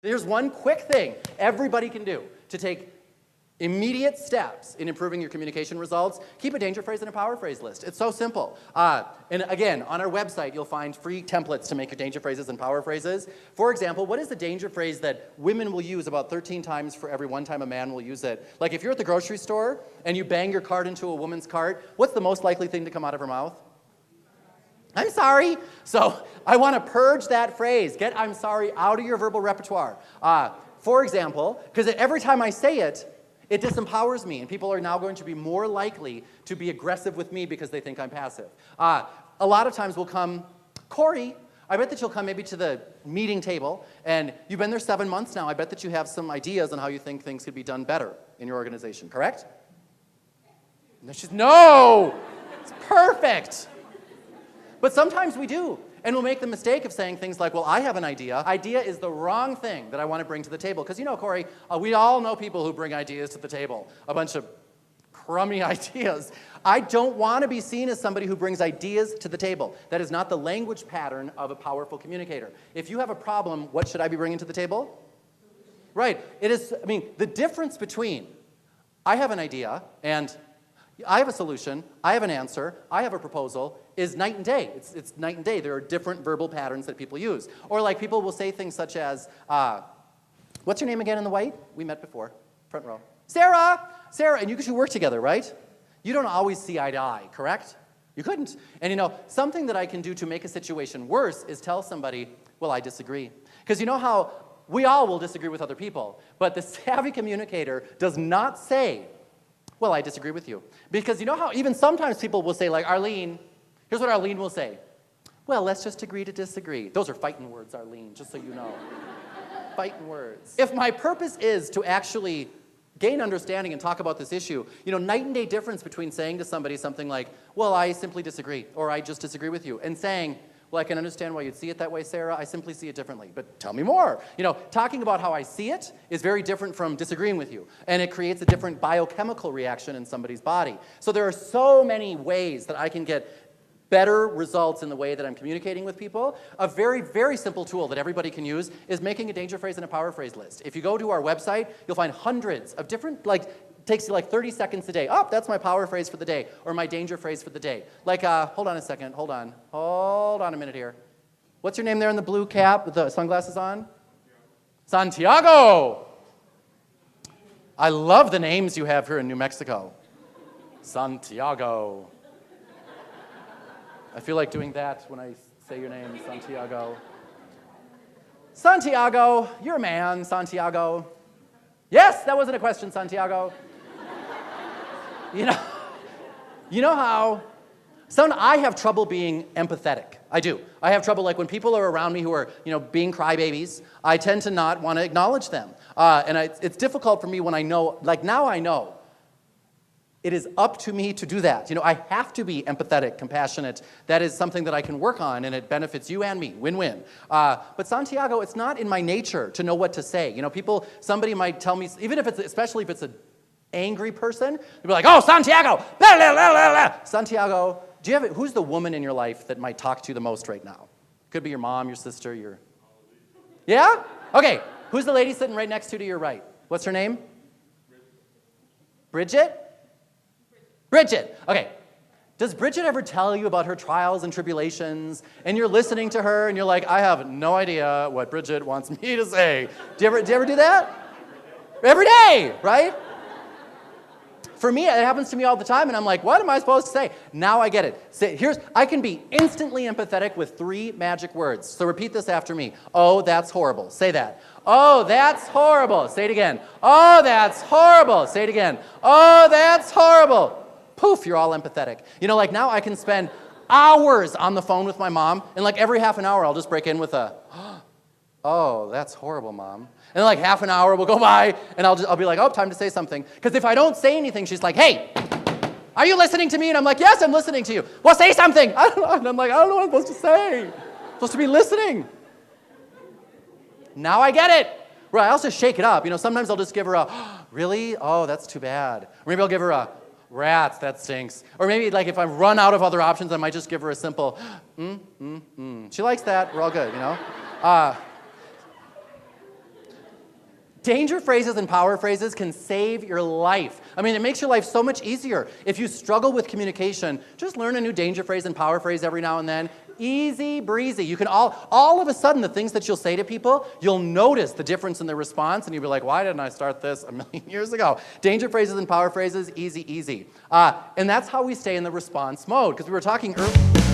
There's one quick thing everybody can do to take immediate steps in improving your communication results. Keep a danger phrase and a power phrase list. It's so simple. And again, on our website, you'll find free templates to make your danger phrases and power phrases. For example, what is the danger phrase that women will use about 13 times for every one time a man will use it? Like if you're at the grocery store and you bang your cart into a woman's cart, what's the most likely thing to come out of her mouth? I'm sorry. So I want to purge that phrase. Get I'm sorry out of your verbal repertoire. For example, because every time I say it, it disempowers me, and people are now going to be more likely to be aggressive with me because they think I'm passive. A lot of times will come, Corey, I bet that you'll come maybe to the meeting table, and you've been there 7 months now. I bet that you have some ideas on how you think things could be done better in your organization, correct? And she's, no, it's perfect. But sometimes we do, and we'll make the mistake of saying things like, well, I have an idea. Idea is the wrong thing that I want to bring to the table. Because you know, Corey, we all know people who bring ideas to the table. A bunch of crummy ideas. I don't want to be seen as somebody who brings ideas to the table. That is not the language pattern of a powerful communicator. If you have a problem, what should I be bringing to the table? Right. It is, I mean, the difference between I have an idea and I have a solution, I have an answer, I have a proposal, is night and day. It's night and day. There are different verbal patterns that people use. Or like people will say things such as, what's your name again in the white? We met before, front row. Sarah! Sarah, and you two work together, right? You don't always see eye to eye, correct? You couldn't. And you know, something that I can do to make a situation worse is tell somebody, well, I disagree. Because you know how we all will disagree with other people, but the savvy communicator does not say, well, I disagree with you. Because you know how even sometimes people will say, like, Arlene, here's what Arlene will say. Well, let's just agree to disagree. Those are fighting words, Arlene, just so you know. Fighting words. If my purpose is to actually gain understanding and talk about this issue, you know, night and day difference between saying to somebody something like, well, I simply disagree, or I just disagree with you, and saying, well, I can understand why you'd see it that way, Sarah. I simply see it differently. But tell me more. You know, talking about how I see it is very different from disagreeing with you. And it creates a different biochemical reaction in somebody's body. So there are so many ways that I can get better results in the way that I'm communicating with people. A very, very simple tool that everybody can use is making a danger phrase and a power phrase list. If you go to our website, you'll find hundreds of different, takes you like 30 seconds a day. Oh, that's my power phrase for the day, or my danger phrase for the day. Like, hold on a second, hold on a minute here. What's your name there in the blue cap with the sunglasses on? Santiago! I love the names you have here in New Mexico. Santiago. I feel like doing that when I say your name, Santiago. Santiago, you're a man, Santiago. Yes, that wasn't a question, Santiago. You know how I have trouble being empathetic. I do. I have trouble, like when people are around me who are, you know, being crybabies, I tend to not want to acknowledge them. It's difficult for me when I know, like now I know, it is up to me to do that. You know, I have to be empathetic, compassionate. That is something that I can work on, and it benefits you and me. Win-win. But Santiago, it's not in my nature to know what to say. You know, somebody might tell me, even if it's, especially if it's an angry person, they'll be like, oh, Santiago! Blah, blah, blah, blah, blah. Santiago, who's the woman in your life that might talk to you the most right now? Could be your mom, your sister, your... Yeah? Okay. Who's the lady sitting right next to your right? What's her name? Bridget? Bridget. Okay. Does Bridget ever tell you about her trials and tribulations, and you're listening to her, and you're like, I have no idea what Bridget wants me to say? Do you ever do that? Every day, right? For me, it happens to me all the time, and I'm like, what am I supposed to say? Now I get it. I can be instantly empathetic with 3 magic words. So repeat this after me. Oh, that's horrible. Say that. Oh, that's horrible. Say it again. Oh, that's horrible. Say it again. Oh, that's horrible. Poof, you're all empathetic. You know, like now I can spend hours on the phone with my mom, and like every half an hour I'll just break in with a, oh, that's horrible, Mom. And then like half an hour will go by, and I'll be like, oh, time to say something. Because if I don't say anything, she's like, hey, are you listening to me? And I'm like, yes, I'm listening to you. Well, say something. I don't know. And I'm like, I don't know what I'm supposed to say. I'm supposed to be listening. Now I get it. Right, I also shake it up. You know, sometimes I'll just give her a, really? Oh, that's too bad. Or maybe I'll give her a, rats, that stinks. Or maybe like if I run out of other options, I might just give her a simple, She likes that. We're all good, you know? Danger phrases and power phrases can save your life. I mean, it makes your life so much easier. If you struggle with communication, just learn a new danger phrase and power phrase every now and then. Easy breezy. You can all of a sudden, the things that you'll say to people, you'll notice the difference in their response, and you'll be like, why didn't I start this a million years ago? Danger phrases and power phrases, easy, easy. And that's how we stay in the response mode, because we were talking earlier.